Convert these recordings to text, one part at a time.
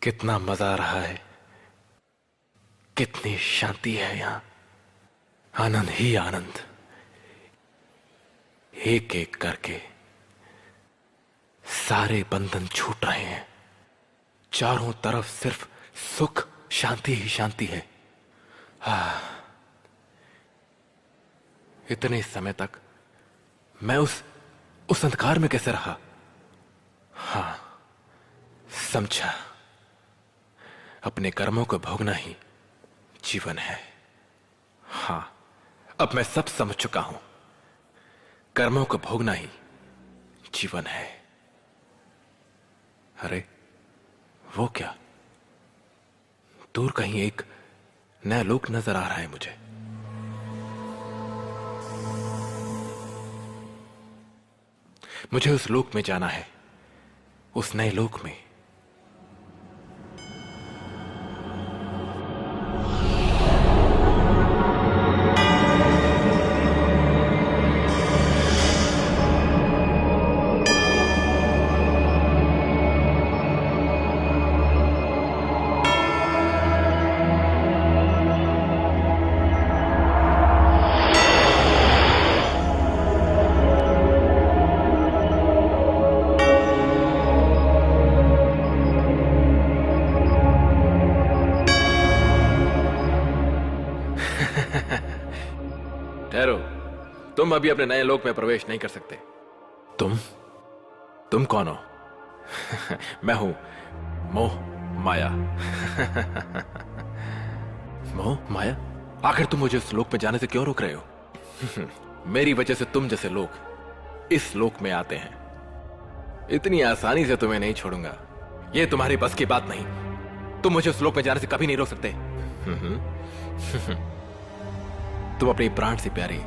कितना मजा आ रहा है, कितनी शांति है यहां। आनंद ही आनंद। एक एक करके सारे बंधन छूट रहे हैं। चारों तरफ सिर्फ सुख शांति ही शांति है। इतने समय तक मैं उस अंधकार में कैसे रहा? हाँ, समझा। अपने कर्मों को भोगना ही जीवन है। हाँ, अब मैं सब समझ चुका हूं। कर्मों को भोगना ही जीवन है। अरे वो क्या, दूर कहीं एक नया लोक नजर आ रहा है मुझे। मुझे उस लोक में जाना है, उस नए लोक में। ठहरो, तुम अभी अपने नए लोक में प्रवेश नहीं कर सकते। तुम कौन हो? मैं हूं मोह माया। मोह माया, आखिर तुम मुझे उस लोक में जाने से क्यों रोक रहे हो? मेरी वजह से तुम जैसे लोग इस लोक में आते हैं। इतनी आसानी से तुम्हें नहीं छोड़ूंगा। यह तुम्हारी बस की बात नहीं। तुम मुझे उस लोक में जाने से कभी नहीं रोक सकते। तुम अपनी प्राण से प्यारी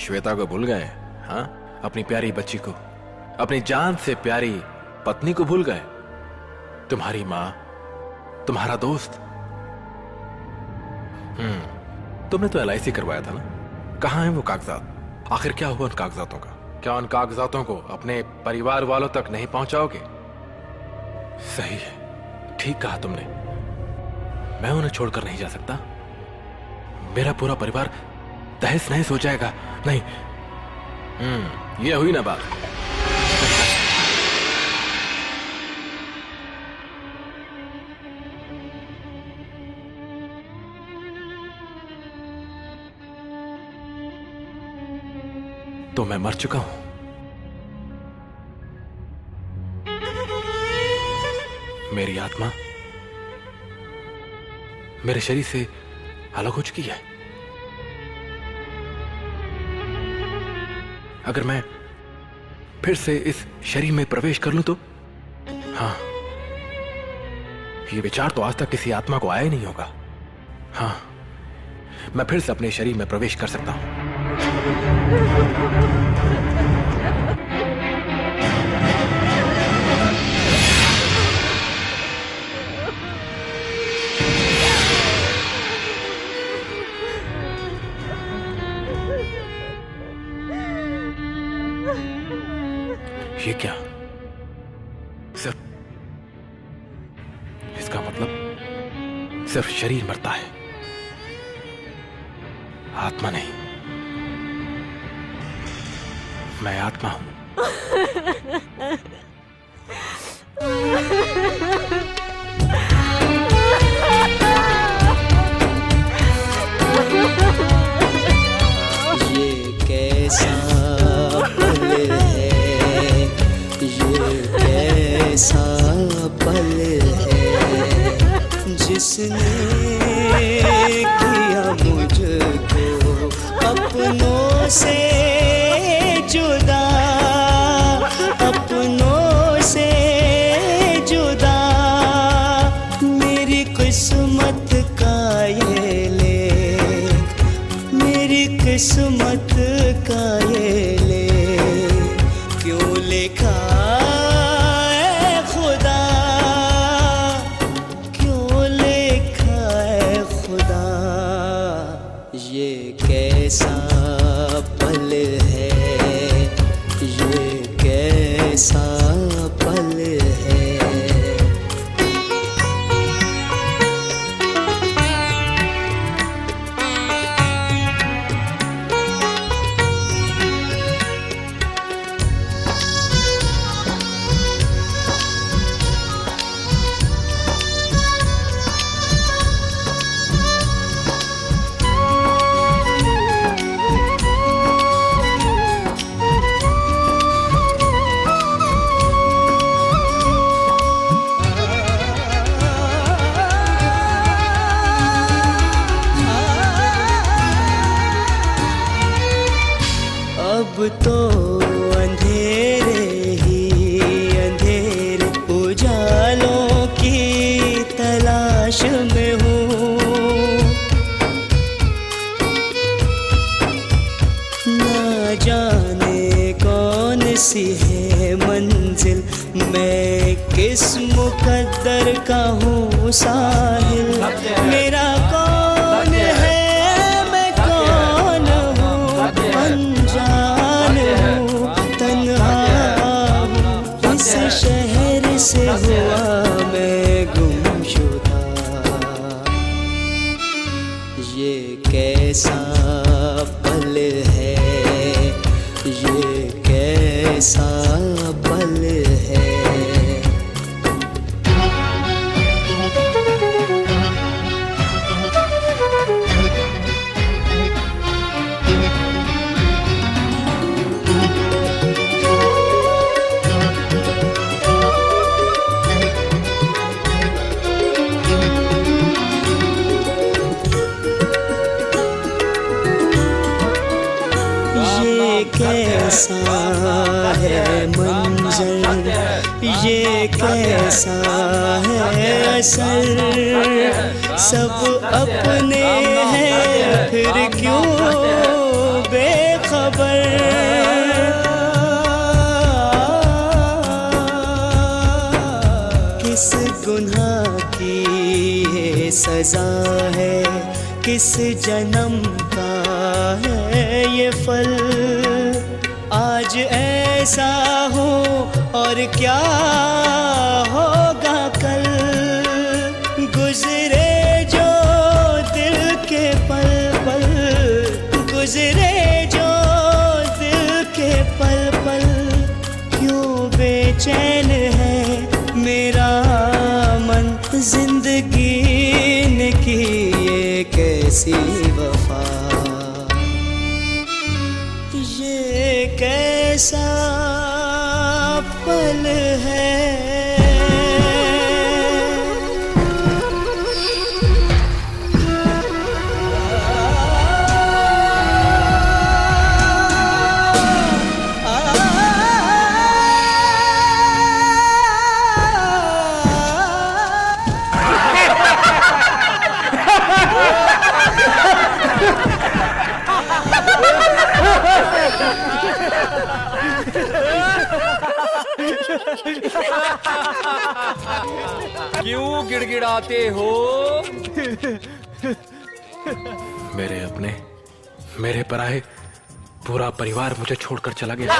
श्वेता को भूल गए? हाँ, अपनी प्यारी बच्ची को, अपनी जान से प्यारी पत्नी को भूल गए? तुम्हारी मां, तुम्हारा दोस्त। तुमने तो LIC करवाया था ना? कहां है वो कागजात? आखिर क्या हुआ उन कागजातों का? क्या उन कागजातों को अपने परिवार वालों तक नहीं पहुंचाओगे? सही है, ठीक कहा तुमने। मैं उन्हें छोड़कर नहीं जा सकता। मेरा पूरा परिवार तहस नहस हो जाएगा। नहीं, ये हुई ना बात। तो मैं मर चुका हूं। मेरी आत्मा मेरे शरीर से अलग हो चुकी है। अगर मैं फिर से इस शरीर में प्रवेश कर लूं तो? हाँ, ये विचार तो आज तक किसी आत्मा को आया ही नहीं होगा। हाँ, मैं फिर से अपने शरीर में प्रवेश कर सकता हूं। ये क्या? सिर्फ, इसका मतलब सिर्फ शरीर मरता है, आत्मा नहीं। मैं आत्मा हूं। ये कैसा पल है, ये कैसा पल है जिसने किया मुझको अपनों से जुदा, अपनों से जुदा। मेरी किस्मत का ये लेख, मेरी किस्मत का ये लेख क्यों लिखा है खुदा, क्यों लिखा है खुदा। ये कैसा पल है, ये कैसा पल है। तो अंधेरे ही अंधेरे उजालों की तलाश में हूँ। ना जाने कौन सी है मंजिल, मैं किस मुकद्दर का हूँ साहिल। मेरा कौन है, मैं कौन हूँ, अनजान हूँ, तन्हा हूँ। इस शहर से हुआ मैं गुमशुदा। ये कैसा पल है, ये कैसा पल है। कैसा है मंजर, ये कैसा है असर, सब अपने हैं फिर क्यों बेखबर। किस गुनाह की ये सजा है, किस जन्म का है ये फल। आज ऐसा हो और क्या होगा कल। गुजरे जो दिल के पल पल, गुजरे जो दिल के पल पल, क्यों बेचैन है मेरा मन। जिंदगी ने की ये कैसी वफा, कैसा पल है। क्यों गिड़गिड़ाते हो? मेरे अपने, मेरे पराए, पूरा परिवार मुझे छोड़कर चला गया।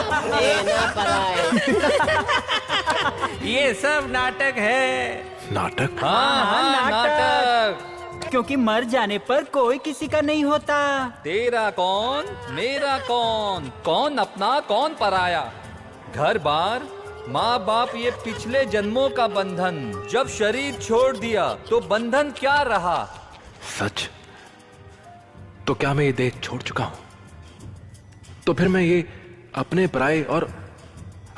ये सब नाटक है। नाटक? हाँ, नाटक। क्योंकि मर जाने पर कोई किसी का नहीं होता। तेरा कौन, मेरा कौन, कौन अपना कौन पराया। घर बार, माँ बाप, ये पिछले जन्मों का बंधन। जब शरीर छोड़ दिया तो बंधन क्या रहा। सच? तो क्या मैं ये देह छोड़ चुका हूं? तो फिर मैं ये अपने पराए और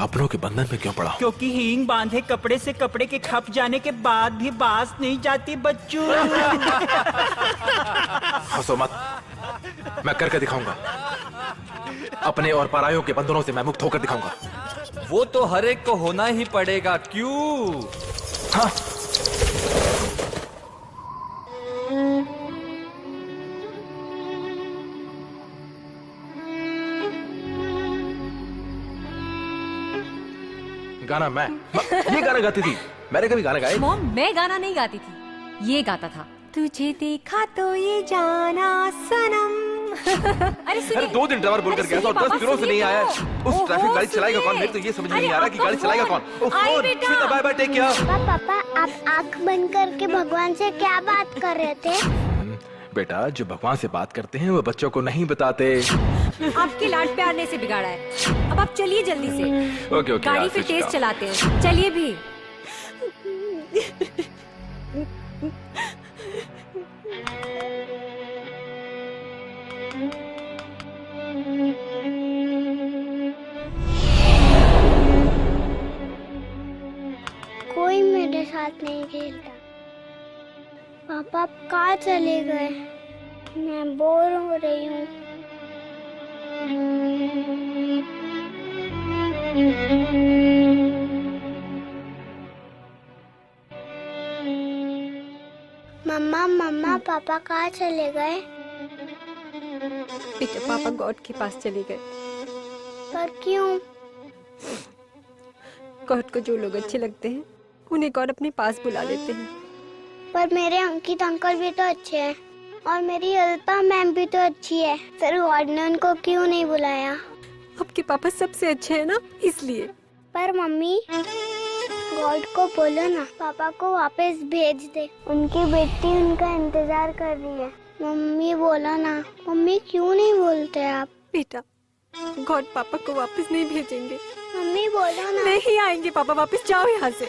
अपनों के बंधन में क्यों पड़ा हूं? क्योंकि हींग बांधे कपड़े से कपड़े के खप जाने के बाद भी बास नहीं जाती बच्चू। हंसो मत, मैं करके दिखाऊंगा। अपने और परायों के बंधनों से मैं मुक्त होकर दिखाऊंगा। वो तो हर एक को होना ही पड़ेगा। क्यों? हाँ। गाना मैं ये गाना गाती थी। मैंने कभी गाना गाया? मॉम, मैं गाना नहीं गाती थी, ये गाता था। तुझे देखा तो ये जाना सनम। अरे सुनिए, 2 दिन ड्राइवर बोलकर गया था और 10 दिनों से नहीं आया। उस ट्रैफिक गाड़ी चलाएगा कौन? मेरे तो ये समझ में नहीं आ रहा कि गाड़ी चलाएगा कौन। Shweta, bye bye, take care. पापा, आप आँख बंद करके भगवान से क्या बात कर रहे थे? बेटा, जो भगवान से बात करते हैं वो बच्चों को नहीं बताते। आपके लाड प्यार ने से बिगाड़ा है। अब आप चलिए जल्दी से। ओके, गाड़ी फिर तेज चलाते हैं। चलिए भी। कोई मेरे साथ नहीं खेलता। पापा कहाँ चले गए? मैं बोर हो रही हूँ। मम्मा मम्मा पापा कहाँ चले गए? बेटा पापा गॉड के पास चले गए। पर क्यों? गॉड को जो लोग अच्छे लगते हैं उन्हें गॉड अपने पास बुला लेते हैं। पर मेरे अंकित अंकल भी तो अच्छे हैं और मेरी अल्पा मैम भी तो अच्छी है, फिर गॉड ने उनको क्यों नहीं बुलाया? आपके पापा सबसे अच्छे हैं ना, इसलिए। पर मम्मी गॉड को बोलो ना पापा को वापस भेज दे, उनकी बेटी उनका इंतजार कर रही है। मम्मी बोलो ना। मम्मी क्यों नहीं बोलते आप? बेटा गॉड पापा को वापस नहीं भेजेंगे। मम्मी बोलो ना। नहीं आएंगे पापा वापस, जाओ यहाँ से।